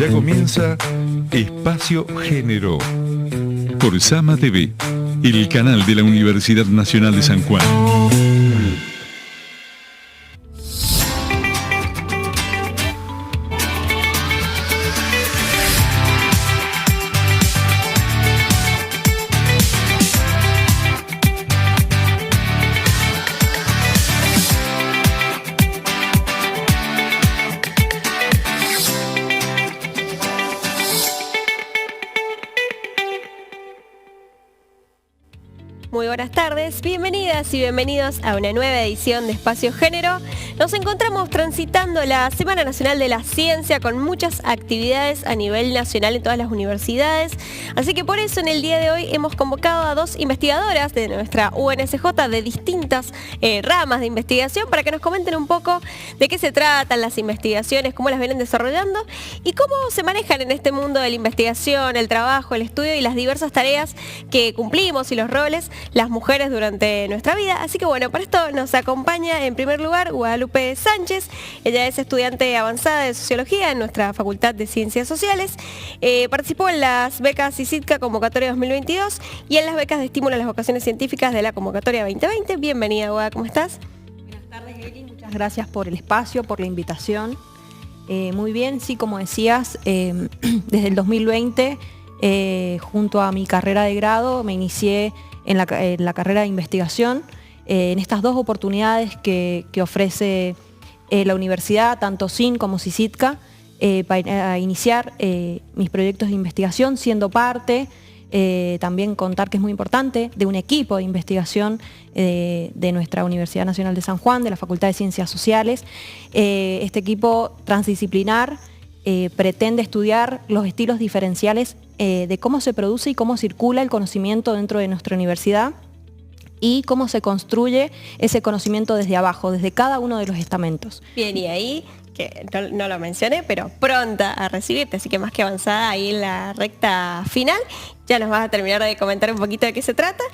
Ya comienza Espacio Género por Sama TV, el canal de la Universidad Nacional de San Juan. Muy buenas tardes, bienvenidas y bienvenidos a una nueva edición de Espacio Género. Nos encontramos transitando la Semana Nacional de la Ciencia con muchas actividades a nivel nacional en todas las universidades. Así que por eso en el día de hoy hemos convocado a dos investigadoras de nuestra UNSJ de distintas ramas de investigación para que nos comenten un poco de qué se tratan las investigaciones, cómo las vienen desarrollando y cómo se manejan en este mundo de la investigación, el trabajo, el estudio y las diversas tareas que cumplimos y los roles las mujeres durante nuestra vida. Así que bueno, para esto nos acompaña en primer lugar Guadalupe Sánchez. Ella es estudiante avanzada de Sociología en nuestra Facultad de Ciencias Sociales. Participó en las becas ICITCA Convocatoria 2022 y en las becas de estímulo a las vocaciones científicas de la Convocatoria 2020. Bienvenida, Guada, ¿cómo estás? Buenas tardes, Eli. Muchas gracias por el espacio, por la invitación. Muy bien, sí, como decías, desde el 2020, junto a mi carrera de grado, me inicié en la carrera de investigación, en estas dos oportunidades que ofrece la universidad, tanto SIN como CICITCA, para iniciar mis proyectos de investigación, siendo parte, también contar que es muy importante, de un equipo de investigación de nuestra Universidad Nacional de San Juan, de la Facultad de Ciencias Sociales. Este equipo transdisciplinar pretende estudiar los estilos diferenciales de cómo se produce y cómo circula el conocimiento dentro de nuestra universidad y cómo se construye ese conocimiento desde abajo, desde cada uno de los estamentos. Bien, y ahí, que no lo mencioné, pero pronta a recibirte, así que más que avanzada ahí en la recta final, ya nos vas a terminar de comentar un poquito de qué se trata.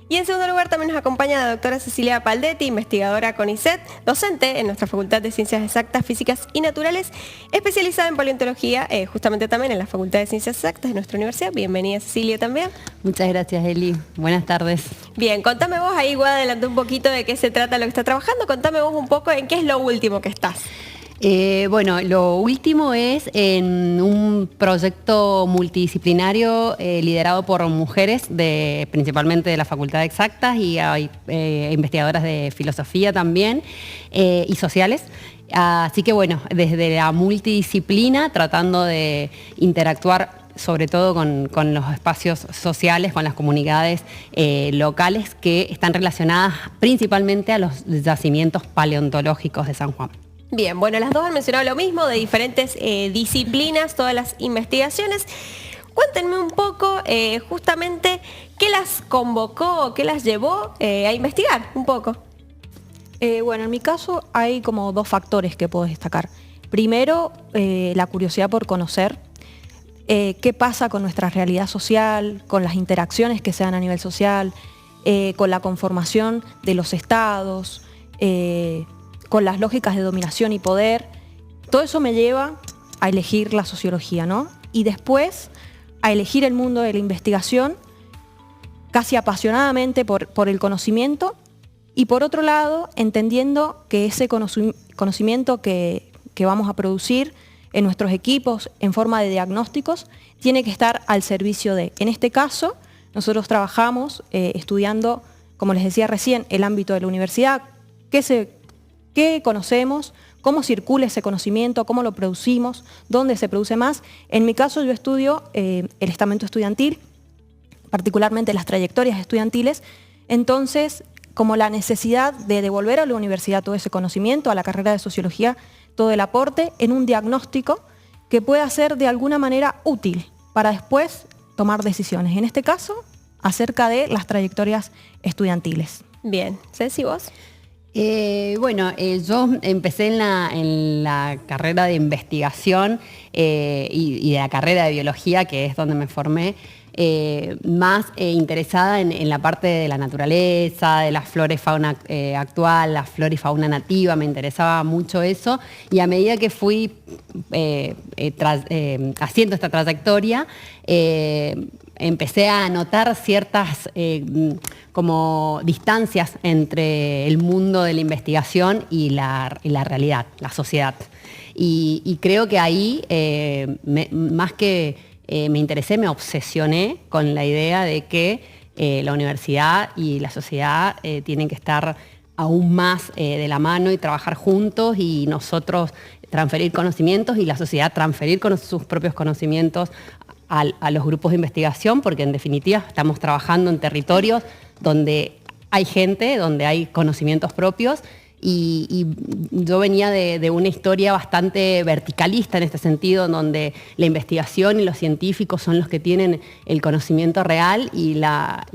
Y en segundo lugar también nos acompaña la doctora Cecilia Paldetti, investigadora CONICET, docente en nuestra Facultad de Ciencias Exactas, Físicas y Naturales, especializada en paleontología, justamente también en la Facultad de Ciencias Exactas de nuestra universidad. Bienvenida, Cecilia, también. Muchas gracias, Eli. Buenas tardes. Bien, contame vos, ahí igual adelanté un poquito de qué se trata lo que está trabajando, contame vos un poco en qué es lo último que estás. Bueno, lo último es en un proyecto multidisciplinario liderado por mujeres, principalmente de la Facultad de Exactas, y hay investigadoras de filosofía también y sociales. Así que bueno, desde la multidisciplina, tratando de interactuar sobre todo con los espacios sociales, con las comunidades locales que están relacionadas principalmente a los yacimientos paleontológicos de San Juan. Bien, bueno, las dos han mencionado lo mismo, de diferentes disciplinas, todas las investigaciones. Cuéntenme un poco justamente qué las convocó, qué las llevó a investigar un poco. Bueno, en mi caso hay como dos factores que puedo destacar. Primero, la curiosidad por conocer qué pasa con nuestra realidad social, con las interacciones que se dan a nivel social, con la conformación de los estados, con las lógicas de dominación y poder. Todo eso me lleva a elegir la sociología, ¿no? Y después a elegir el mundo de la investigación casi apasionadamente por el conocimiento y por otro lado entendiendo que ese conocimiento que vamos a producir en nuestros equipos en forma de diagnósticos tiene que estar al servicio de. En este caso, nosotros trabajamos estudiando, como les decía recién, el ámbito de la universidad, qué conocemos, cómo circula ese conocimiento, cómo lo producimos, dónde se produce más. En mi caso yo estudio el estamento estudiantil, particularmente las trayectorias estudiantiles, entonces como la necesidad de devolver a la universidad todo ese conocimiento, a la carrera de sociología, todo el aporte en un diagnóstico que pueda ser de alguna manera útil para después tomar decisiones, en este caso acerca de las trayectorias estudiantiles. Bien, Ceci, ¿vos? Yo empecé en la carrera de investigación y de la carrera de biología, que es donde me formé, más interesada en la parte de la naturaleza, de la flora y fauna actual, la flora y fauna nativa, me interesaba mucho eso, y a medida que fui haciendo esta trayectoria, empecé a notar ciertas como distancias entre el mundo de la investigación y la realidad, la sociedad. Y creo que ahí, más que me interesé, me obsesioné con la idea de que la universidad y la sociedad tienen que estar aún más de la mano y trabajar juntos, y nosotros transferir conocimientos y la sociedad transferir con sus propios conocimientos a los grupos de investigación, porque en definitiva estamos trabajando en territorios donde hay gente, donde hay conocimientos propios, y yo venía de una historia bastante verticalista en este sentido, donde la investigación y los científicos son los que tienen el conocimiento real, y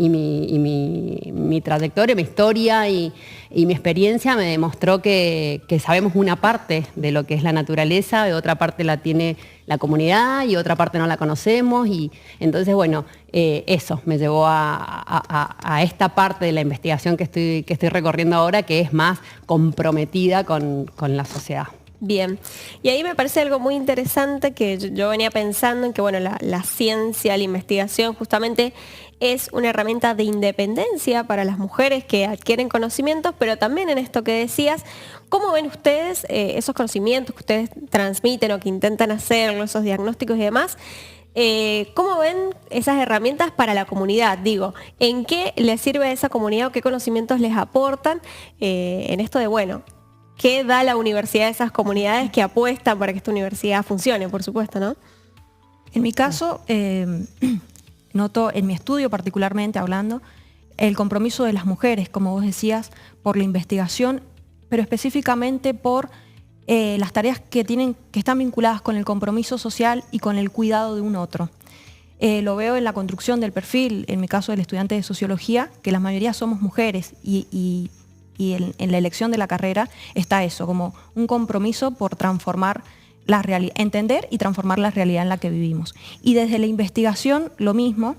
mi trayectoria, mi historia y mi experiencia me demostró que sabemos una parte de lo que es la naturaleza, y otra parte la tiene la comunidad y otra parte no la conocemos, y entonces, bueno, eso me llevó a esta parte de la investigación que estoy recorriendo ahora, que es más comprometida con la sociedad. Bien, y ahí me parece algo muy interesante que yo venía pensando en que, bueno, la ciencia, la investigación justamente es una herramienta de independencia para las mujeres que adquieren conocimientos, pero también en esto que decías, ¿cómo ven ustedes esos conocimientos que ustedes transmiten o que intentan hacer, esos diagnósticos y demás? ¿Cómo ven esas herramientas para la comunidad? Digo, ¿en qué les sirve a esa comunidad o qué conocimientos les aportan en esto de, bueno, qué da la universidad a esas comunidades que apuestan para que esta universidad funcione, por supuesto, ¿no? En mi caso, noto en mi estudio particularmente hablando, el compromiso de las mujeres, como vos decías, por la investigación, pero específicamente por las tareas que están vinculadas con el compromiso social y con el cuidado de un otro. Lo veo en la construcción del perfil, en mi caso del estudiante de sociología, que la mayoría somos mujeres, y en la elección de la carrera está eso, como un compromiso por transformar la realidad, entender y transformar la realidad en la que vivimos. Y desde la investigación, lo mismo.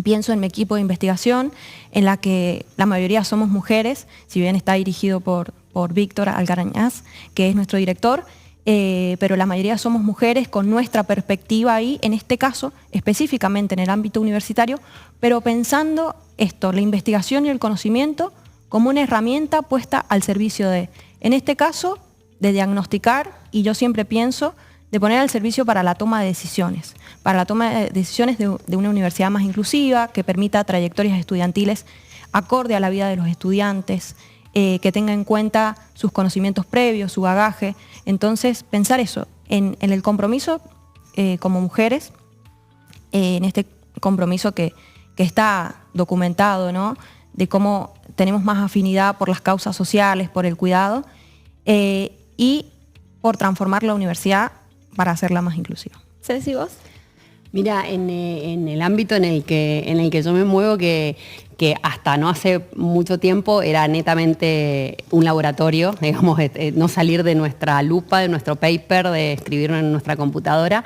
Pienso en mi equipo de investigación, en la que la mayoría somos mujeres, si bien está dirigido por Víctor Algarañaz, que es nuestro director, pero la mayoría somos mujeres con nuestra perspectiva ahí, en este caso, específicamente en el ámbito universitario, pero pensando esto, la investigación y el conocimiento como una herramienta puesta al servicio de, en este caso, de diagnosticar, y yo siempre pienso, de poner al servicio para la toma de decisiones, de una universidad más inclusiva, que permita trayectorias estudiantiles acorde a la vida de los estudiantes, que tenga en cuenta sus conocimientos previos, su bagaje. Entonces, pensar eso, en el compromiso como mujeres, en este compromiso que está documentado, ¿no?, de cómo tenemos más afinidad por las causas sociales, por el cuidado, y por transformar la universidad para hacerla más inclusiva. Ceci, ¿vos? Mira, en el ámbito en el que yo me muevo, que hasta no hace mucho tiempo era netamente un laboratorio, digamos, no salir de nuestra lupa, de nuestro paper, de escribirlo en nuestra computadora.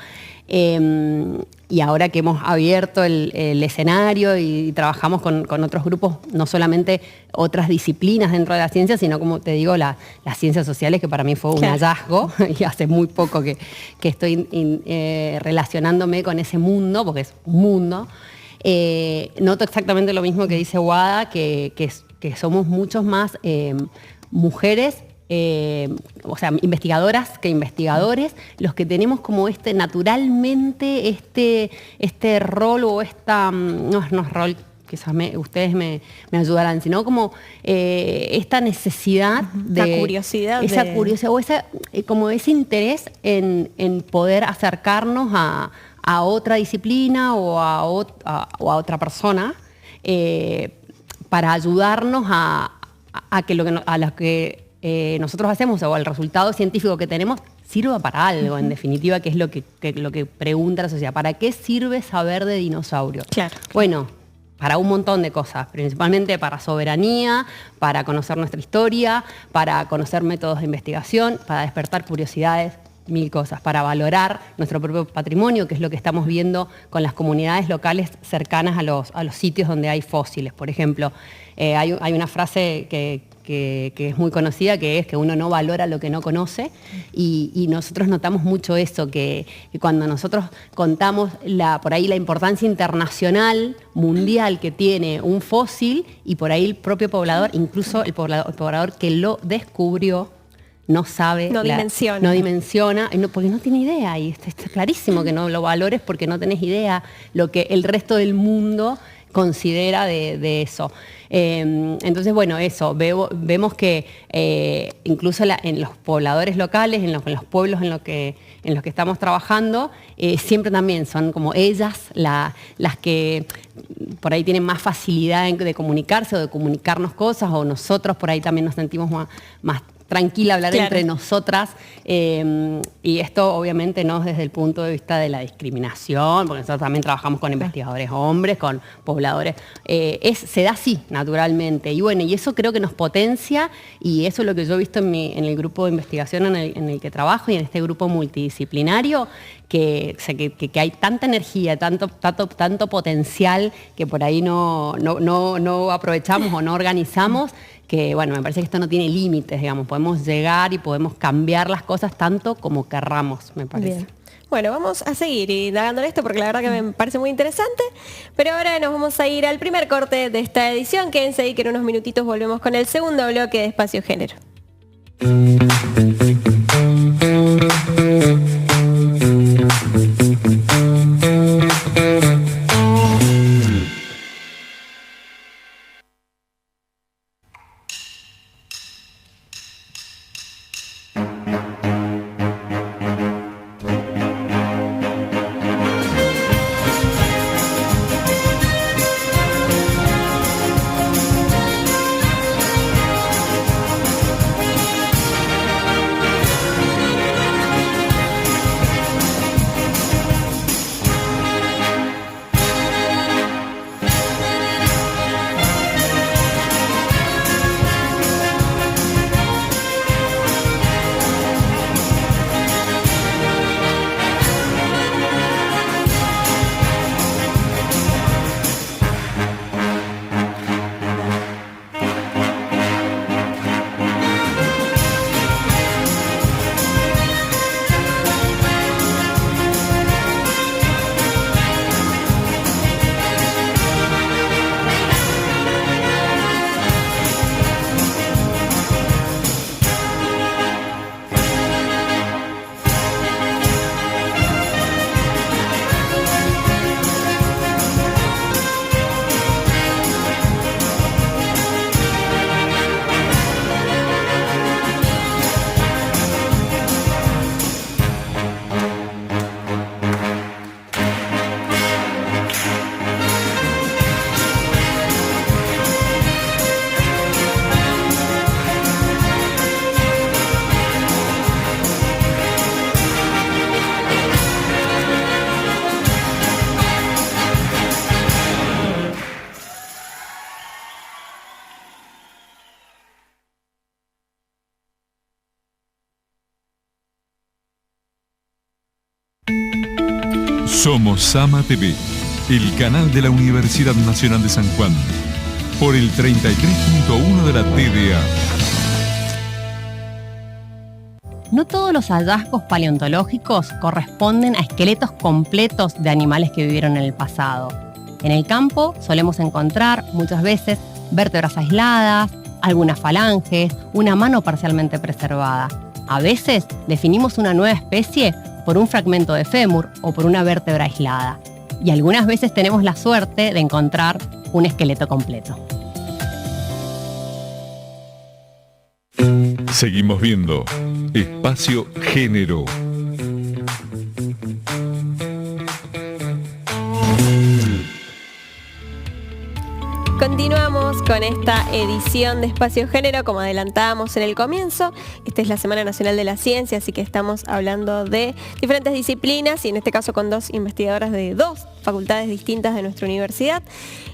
Y ahora que hemos abierto el escenario y trabajamos con otros grupos, no solamente otras disciplinas dentro de la ciencia, sino, como te digo, las ciencias sociales, que para mí fue un hallazgo, y hace muy poco que estoy relacionándome con ese mundo, porque es un mundo. Noto exactamente lo mismo que dice Wada, que somos muchos más mujeres, o sea, investigadoras que investigadores, los que tenemos como naturalmente este rol, o no es rol, quizás ustedes me ayudarán, sino como esta necesidad de... La curiosidad. Esa curiosidad, o como ese interés en poder acercarnos a otra disciplina o a otra persona, para ayudarnos a lo que nosotros hacemos, o el resultado científico que tenemos, sirva para algo, en definitiva, que es lo que pregunta la sociedad. ¿Para qué sirve saber de dinosaurios? Claro. Bueno, para un montón de cosas, principalmente para soberanía, para conocer nuestra historia, para conocer métodos de investigación, para despertar curiosidades mil cosas, para valorar nuestro propio patrimonio, que es lo que estamos viendo con las comunidades locales cercanas a los sitios donde hay fósiles. Por ejemplo, hay una frase que es muy conocida, que es que uno no valora lo que no conoce, y nosotros notamos mucho eso, que cuando nosotros contamos por ahí la importancia internacional, mundial que tiene un fósil, y por ahí el propio poblador, incluso el poblador que lo descubrió, no sabe, no dimensiona, porque no tiene idea, y está clarísimo que no lo valores porque no tenés idea lo que el resto del mundo considera de eso. Entonces, bueno, eso, vemos que incluso en los pobladores locales, en los pueblos en los que estamos trabajando, siempre también son como ellas las que por ahí tienen más facilidad de comunicarse o de comunicarnos cosas, o nosotros por ahí también nos sentimos más tranquila hablar entre nosotras, y esto obviamente no desde el punto de vista de la discriminación, porque nosotros también trabajamos con investigadores hombres, con pobladores, se da así, naturalmente, y bueno, y eso creo que nos potencia, y eso es lo que yo he visto en el grupo de investigación en el que trabajo, y en este grupo multidisciplinario, que hay tanta energía, tanto potencial que por ahí no aprovechamos o no organizamos, que bueno, me parece que esto no tiene límites, digamos, podemos llegar y podemos cambiar las cosas tanto como querramos, me parece. Bien. Bueno, vamos a seguir indagando en esto porque la verdad que me parece muy interesante, pero ahora nos vamos a ir al primer corte de esta edición. Quédense ahí que en unos minutitos volvemos con el segundo bloque de Espacio Género. Somos Sama TV, el canal de la Universidad Nacional de San Juan, por el 33.1 de la TDA. No todos los hallazgos paleontológicos corresponden a esqueletos completos de animales que vivieron en el pasado. En el campo solemos encontrar muchas veces vértebras aisladas, algunas falanges, una mano parcialmente preservada. A veces definimos una nueva especie por un fragmento de fémur o por una vértebra aislada. Y algunas veces tenemos la suerte de encontrar un esqueleto completo. Seguimos viendo Espacio Género. Continuamos Seguimos con esta edición de Espacio Género, como adelantábamos en el comienzo. Esta es la Semana Nacional de la Ciencia, así que estamos hablando de diferentes disciplinas y en este caso con dos investigadoras de dos facultades distintas de nuestra universidad.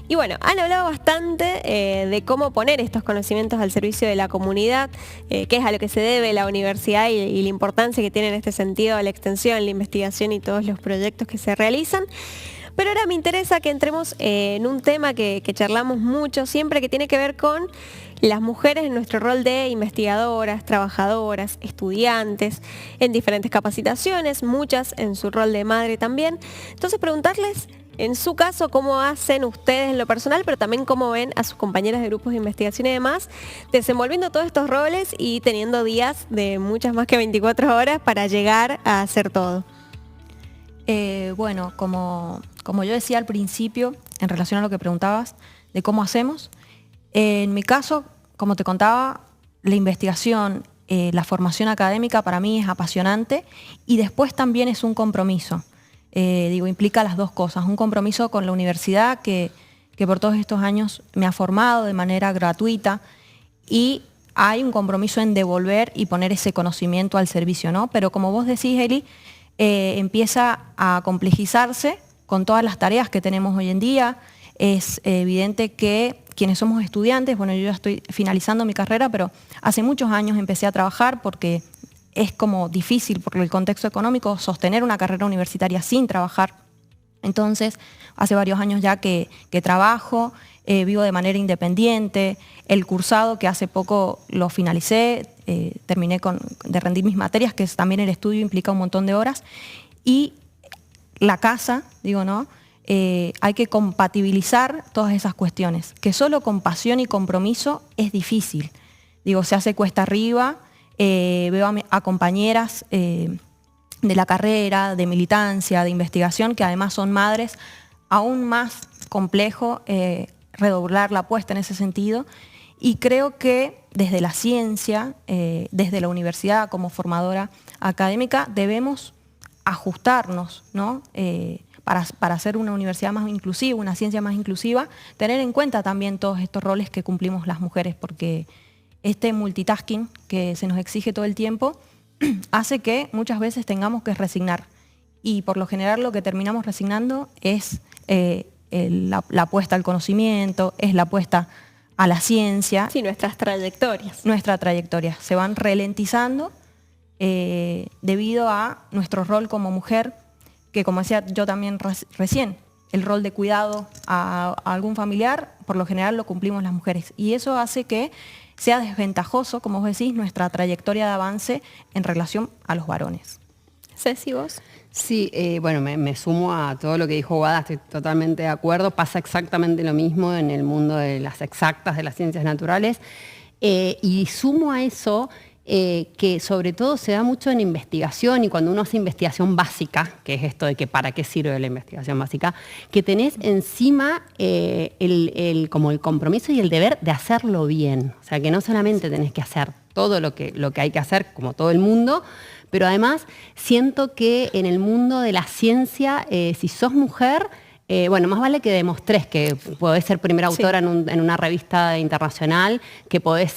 Y bueno, han hablado bastante de cómo poner estos conocimientos al servicio de la comunidad, qué es a lo que se debe la universidad y la importancia que tiene en este sentido la extensión, la investigación y todos los proyectos que se realizan. Pero ahora me interesa que entremos en un tema que charlamos mucho siempre, que tiene que ver con las mujeres en nuestro rol de investigadoras, trabajadoras, estudiantes, en diferentes capacitaciones, muchas en su rol de madre también. Entonces preguntarles, en su caso, cómo hacen ustedes en lo personal, pero también cómo ven a sus compañeras de grupos de investigación y demás, desenvolviendo todos estos roles y teniendo días de muchas más que 24 horas para llegar a hacer todo. Bueno, como yo decía al principio, en relación a lo que preguntabas, de cómo hacemos, en mi caso, como te contaba, la investigación, la formación académica para mí es apasionante y después también es un compromiso. Implica las dos cosas, un compromiso con la universidad que por todos estos años me ha formado de manera gratuita y hay un compromiso en devolver y poner ese conocimiento al servicio, ¿no? Pero como vos decís, Eli, empieza a complejizarse con todas las tareas que tenemos hoy en día. Es evidente que quienes somos estudiantes, bueno, yo ya estoy finalizando mi carrera, pero hace muchos años empecé a trabajar porque es como difícil, por el contexto económico, sostener una carrera universitaria sin trabajar. Entonces, hace varios años ya que trabajo, vivo de manera independiente. El cursado que hace poco lo finalicé, terminé de rendir mis materias, que también el estudio implica un montón de horas. Y la casa, hay que compatibilizar todas esas cuestiones, que solo con pasión y compromiso es difícil. Se hace cuesta arriba, veo a compañeras de la carrera, de militancia, de investigación, que además son madres, aún más complejo redoblar la apuesta en ese sentido. Y creo que desde la ciencia, desde la universidad como formadora académica, debemos ajustarnos, ¿no? Para hacer una universidad más inclusiva, una ciencia más inclusiva, tener en cuenta también todos estos roles que cumplimos las mujeres, porque este multitasking que se nos exige todo el tiempo hace que muchas veces tengamos que resignar. Y por lo general lo que terminamos resignando es la apuesta al conocimiento, es la apuesta a la ciencia. Sí, nuestras trayectorias. Nuestra trayectoria. Se van ralentizando debido a nuestro rol como mujer, que como decía yo también recién, el rol de cuidado a algún familiar, por lo general lo cumplimos las mujeres. Y eso hace que sea desventajoso, como vos decís, nuestra trayectoria de avance en relación a los varones. Ceci, ¿vos? Sí, me sumo a todo lo que dijo Guada, estoy totalmente de acuerdo. Pasa exactamente lo mismo en el mundo de las exactas, de las ciencias naturales. Y sumo a eso que sobre todo se da mucho en investigación, y cuando uno hace investigación básica, que es esto de que para qué sirve la investigación básica, que tenés encima como el compromiso y el deber de hacerlo bien. O sea, que no solamente tenés que hacer todo lo que hay que hacer, como todo el mundo, pero además siento que en el mundo de la ciencia, si sos mujer, más vale que demostres que podés ser primera autora en una revista internacional, que podés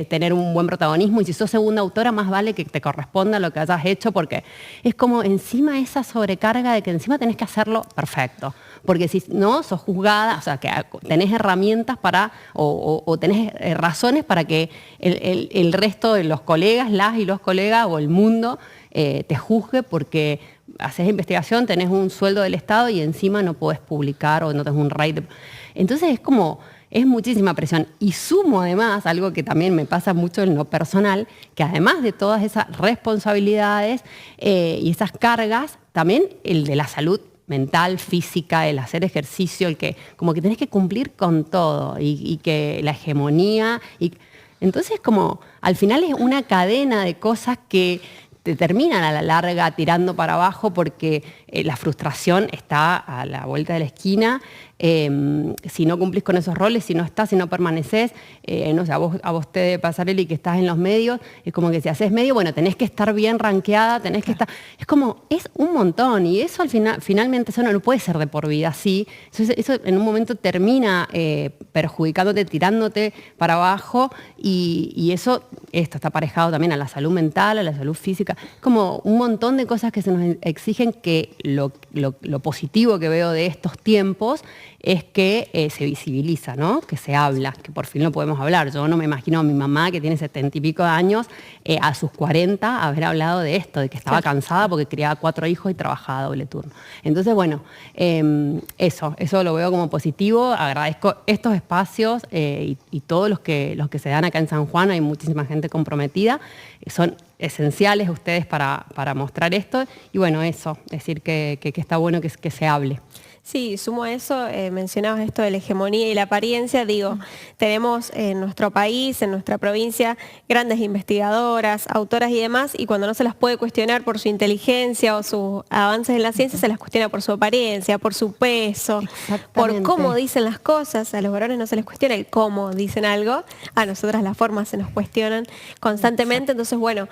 tener un buen protagonismo, y si sos segunda autora, más vale que te corresponda lo que hayas hecho, porque es como encima esa sobrecarga de que encima tenés que hacerlo perfecto. Porque si no, sos juzgada, o sea, que tenés herramientas o tenés razones para que el resto de los colegas, las y los colegas o el mundo te juzgue porque haces investigación, tenés un sueldo del Estado y encima no podés publicar o no tenés un rate. Entonces es muchísima presión. Y sumo además, algo que también me pasa mucho en lo personal, que además de todas esas responsabilidades y esas cargas, también el de la salud mental, física, el hacer ejercicio, el que como que tenés que cumplir con todo y que la hegemonía. Entonces como al final es una cadena de cosas que te terminan a la larga tirando para abajo porque la frustración está a la vuelta de la esquina. Si no cumplís con esos roles, si no estás, si no permaneces, no sé, a vos te debe pasar, Eli, que estás en los medios, es como que si haces medio, bueno, tenés que estar bien rankeada, tenés que estar... Es como, es un montón, y eso al final, finalmente, eso no puede ser de por vida así. Eso en un momento termina perjudicándote, tirándote para abajo, y esto está aparejado también a la salud mental, a la salud física. Es como un montón de cosas que se nos exigen, que lo positivo que veo de estos tiempos es que se visibiliza, ¿no? Que se habla, que por fin lo podemos hablar. Yo no me imagino a mi mamá, que tiene 70 y pico de años, a sus 40, haber hablado de esto, de que estaba cansada porque criaba 4 hijos y trabajaba doble turno. Entonces, bueno, eso lo veo como positivo. Agradezco estos espacios y todos los que se dan acá en San Juan. Hay muchísima gente comprometida. Son esenciales ustedes para mostrar esto. Y bueno, eso, decir que está bueno que se hable. Sí, sumo a eso, mencionabas esto de la hegemonía y la apariencia, digo, tenemos en nuestro país, en nuestra provincia, grandes investigadoras, autoras y demás, y cuando no se las puede cuestionar por su inteligencia o sus avances en la ciencia, se las cuestiona por su apariencia, por su peso, por cómo dicen las cosas. A los varones no se les cuestiona el cómo dicen algo, a nosotras las formas se nos cuestionan constantemente. Entonces, bueno,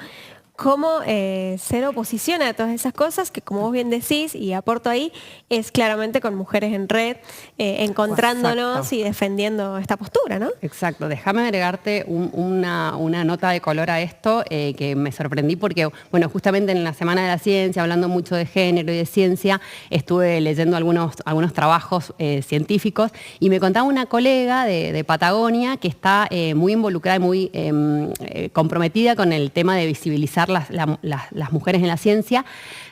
cómo ser oposición a todas esas cosas, que como vos bien decís, y aporto ahí, es claramente con Mujeres en Red, encontrándonos. Exacto. Y defendiendo esta postura, ¿no? Exacto. Déjame agregarte una nota de color a esto, que me sorprendí porque, bueno, justamente en la Semana de la Ciencia, hablando mucho de género y de ciencia, estuve leyendo algunos trabajos científicos, y me contaba una colega de Patagonia que está muy involucrada y muy comprometida con el tema de visibilizar las mujeres en la ciencia.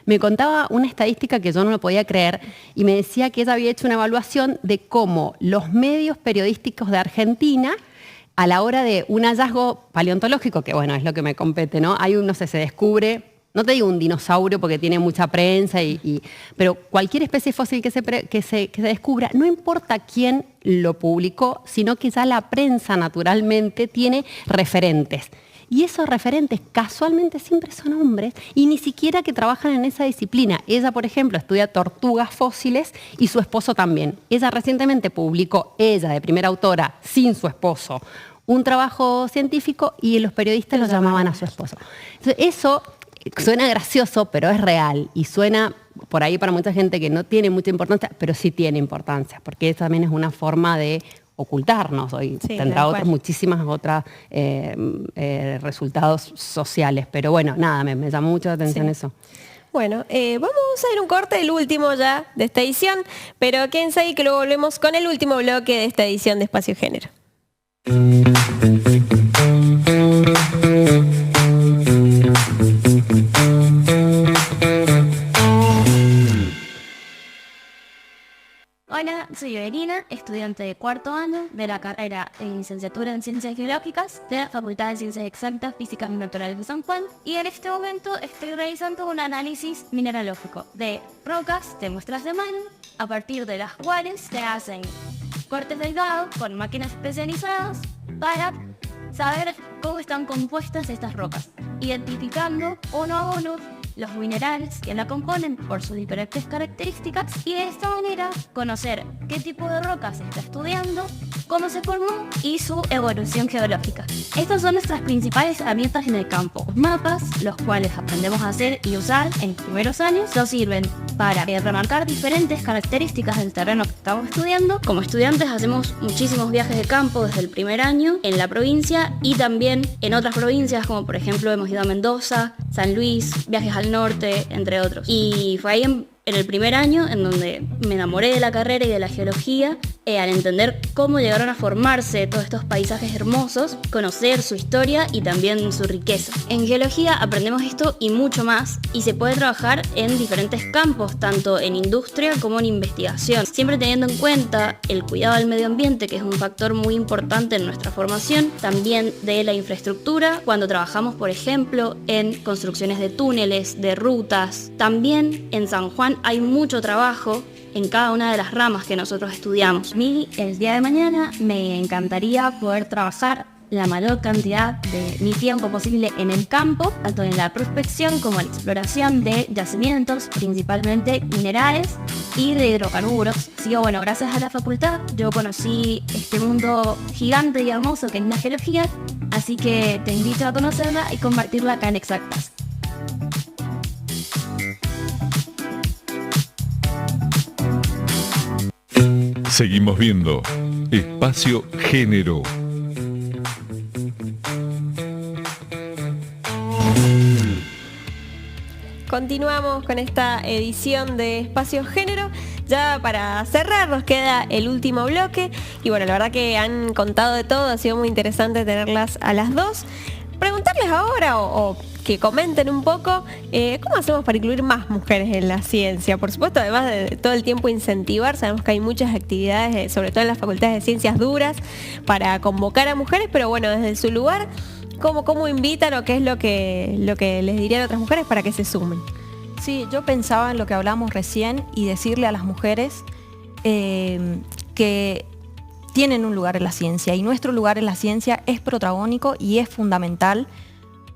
Me contaba una estadística que yo no lo podía creer, y me decía que ella había hecho una evaluación de cómo los medios periodísticos de Argentina, a la hora de un hallazgo paleontológico, que bueno, es lo que me compete, ¿no? Hay no sé, se descubre, no te digo un dinosaurio porque tiene mucha prensa, pero cualquier especie fósil que se descubra, no importa quién lo publicó, sino que ya la prensa naturalmente tiene referentes. Y esos referentes casualmente siempre son hombres, y ni siquiera que trabajan en esa disciplina. Ella, por ejemplo, estudia tortugas fósiles, y su esposo también. Ella recientemente publicó, ella de primera autora, sin su esposo, un trabajo científico, y los periodistas lo llamaban a su esposo. Entonces, eso suena gracioso, pero es real, y suena por ahí para mucha gente que no tiene mucha importancia, pero sí tiene importancia, porque eso también es una forma de ocultarnos. Hoy tendrá muchísimas otras resultados sociales, pero bueno, nada, me llamó mucho la atención eso. Bueno, vamos a ir un corte, el último ya de esta edición, pero quédense ahí que luego volvemos con el último bloque de esta edición de Espacio Género. Hola, soy Evelina, estudiante de 4º año de la carrera de licenciatura en Ciencias Geológicas de la Facultad de Ciencias Exactas, Físicas y Naturales de San Juan, y en este momento estoy realizando un análisis mineralógico de rocas de muestras de mano, a partir de las cuales se hacen cortes delgados con máquinas especializadas para saber cómo están compuestas estas rocas, identificando uno a uno los minerales que la componen por sus diferentes características, y de esta manera conocer qué tipo de roca se está estudiando, cómo se formó y su evolución geológica. Estas son nuestras principales herramientas en el campo. Los mapas, los cuales aprendemos a hacer y usar en los primeros años, nos sirven para remarcar diferentes características del terreno que estamos estudiando. Como estudiantes hacemos muchísimos viajes de campo desde el primer año en la provincia y también en otras provincias, como por ejemplo hemos ido a Mendoza, San Luis, viajes al norte, entre otros. Y fue ahí en el primer año en donde me enamoré de la carrera y de la geología, al entender cómo llegaron a formarse todos estos paisajes hermosos, conocer su historia y también su riqueza. En geología aprendemos esto y mucho más, y se puede trabajar en diferentes campos, tanto en industria como en investigación, siempre teniendo en cuenta el cuidado del medio ambiente, que es un factor muy importante en nuestra formación, también de la infraestructura, cuando trabajamos, por ejemplo, en construcciones de túneles, de rutas. También en San Juan hay mucho trabajo en cada una de las ramas que nosotros estudiamos. A mí, el día de mañana, me encantaría poder trabajar la mayor cantidad de mi tiempo posible en el campo, tanto en la prospección como en la exploración de yacimientos, principalmente minerales y de hidrocarburos. Así que bueno, gracias a la facultad yo conocí este mundo gigante y hermoso que es la geología, así que te invito a conocerla y compartirla acá en Exactas. Seguimos viendo Espacio Género. Continuamos con esta edición de Espacio Género. Ya para cerrar nos queda el último bloque. Y bueno, la verdad que han contado de todo, ha sido muy interesante tenerlas a las dos. Preguntarles ahora o que comenten un poco cómo hacemos para incluir más mujeres en la ciencia. Por supuesto, además de todo el tiempo incentivar, sabemos que hay muchas actividades, sobre todo en las facultades de ciencias duras, para convocar a mujeres, pero bueno, desde su lugar, ¿cómo invitan o qué es lo que les dirían a otras mujeres para que se sumen? Sí, yo pensaba en lo que hablamos recién y decirle a las mujeres que tienen un lugar en la ciencia, y nuestro lugar en la ciencia es protagónico y es fundamental,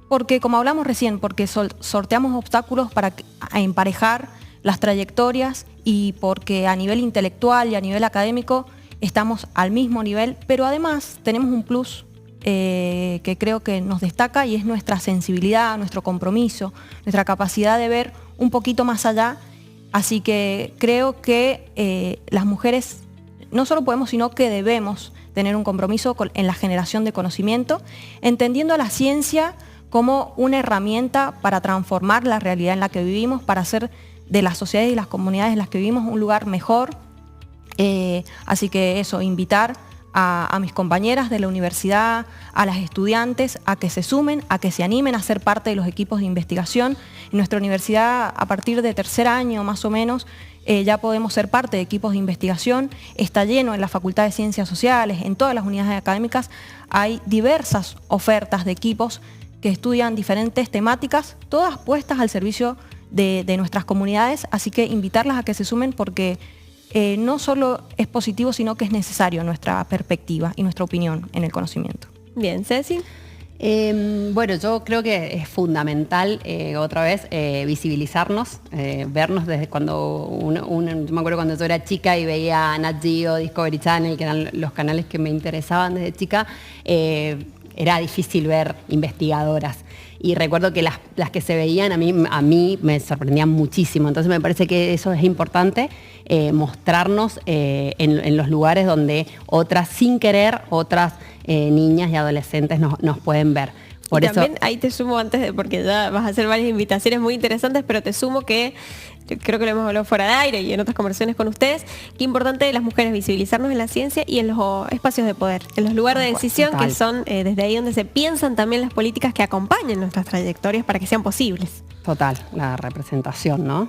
porque como hablamos recién, porque sorteamos obstáculos para emparejar las trayectorias, y porque a nivel intelectual y a nivel académico estamos al mismo nivel, pero además tenemos un plus que creo que nos destaca, y es nuestra sensibilidad, nuestro compromiso, nuestra capacidad de ver un poquito más allá. Así que creo que las mujeres no solo podemos, sino que debemos tener un compromiso en la generación de conocimiento, entendiendo a la ciencia como una herramienta para transformar la realidad en la que vivimos, para hacer de las sociedades y las comunidades en las que vivimos un lugar mejor. Así que eso, invitar a mis compañeras de la universidad, a las estudiantes, a que se sumen, a que se animen a ser parte de los equipos de investigación. En nuestra universidad, a partir de tercer año más o menos, ya podemos ser parte de equipos de investigación. Está lleno en la Facultad de Ciencias Sociales, en todas las unidades académicas, hay diversas ofertas de equipos que estudian diferentes temáticas, todas puestas al servicio de nuestras comunidades, así que invitarlas a que se sumen, porque no solo es positivo, sino que es necesario nuestra perspectiva y nuestra opinión en el conocimiento. Bien, Ceci. Bueno, yo creo que es fundamental, otra vez, visibilizarnos, vernos desde cuando yo me acuerdo cuando yo era chica y veía Nat Geo, Discovery Channel, que eran los canales que me interesaban desde chica, era difícil ver investigadoras. Y recuerdo que las que se veían a mí me sorprendían muchísimo. Entonces me parece que eso es importante, mostrarnos en los lugares donde otras, sin querer, otras niñas y adolescentes nos pueden ver. Por y eso, también ahí te sumo porque ya vas a hacer varias invitaciones muy interesantes, pero te sumo que creo que lo hemos hablado fuera de aire y en otras conversaciones con ustedes, qué importante de las mujeres visibilizarnos en la ciencia y en los espacios de poder, en los lugares de decisión, total, que son desde ahí donde se piensan también las políticas que acompañen nuestras trayectorias para que sean posibles. total, la representación, ¿no?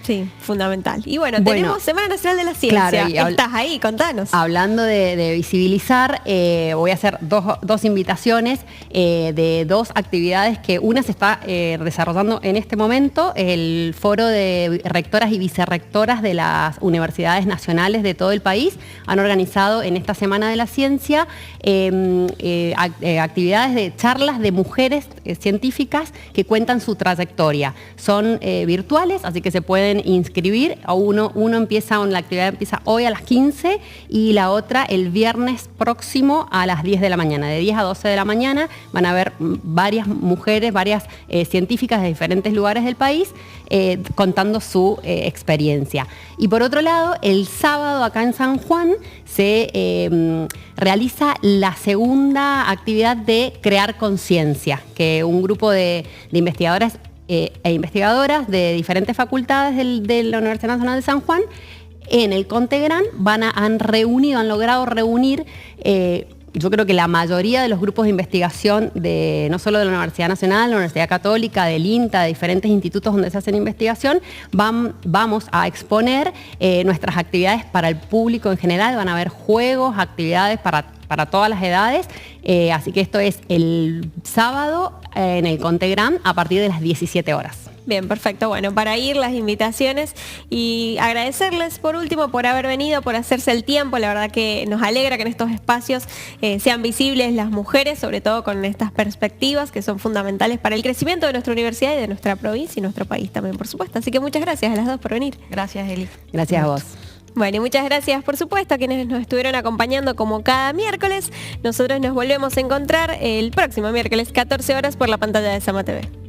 Sí, fundamental. Y bueno, tenemos Semana Nacional de la Ciencia. Claro, estás ahí, contanos. Hablando de visibilizar, voy a hacer dos invitaciones de dos actividades que una se está desarrollando en este momento, el foro de rectoras y vicerrectoras de las universidades nacionales de todo el país. Han organizado en esta Semana de la Ciencia actividades de charlas de mujeres científicas que cuentan su trayectoria. Son virtuales, así que se pueden inscribir. La actividad empieza hoy a las 15 y la otra el viernes próximo a las 10 de la mañana. De 10 a 12 de la mañana van a haber varias mujeres, varias científicas de diferentes lugares del país contando su experiencia. Y por otro lado, el sábado acá en San Juan se realiza la segunda actividad de Crear Conciencia, que un grupo de investigadoras e investigadoras de diferentes facultades de la Universidad Nacional de San Juan en el Contegran han logrado reunir, yo creo que la mayoría de los grupos de investigación no solo de la Universidad Nacional, la Universidad Católica, del INTA, de diferentes institutos donde se hacen investigación. Vamos a exponer nuestras actividades para el público en general. Van a haber juegos, actividades para para todas las edades, así que esto es el sábado en el Contegram a partir de las 17 horas. Bien, perfecto. Bueno, para ir las invitaciones y agradecerles por último por haber venido, por hacerse el tiempo. La verdad que nos alegra que en estos espacios sean visibles las mujeres, sobre todo con estas perspectivas que son fundamentales para el crecimiento de nuestra universidad y de nuestra provincia y nuestro país también, por supuesto. Así que muchas gracias a las dos por venir. Gracias, Eli. Gracias a vos. Bueno, y muchas gracias, por supuesto, a quienes nos estuvieron acompañando como cada miércoles. Nosotros nos volvemos a encontrar el próximo miércoles, 14 horas, por la pantalla de Sama TV.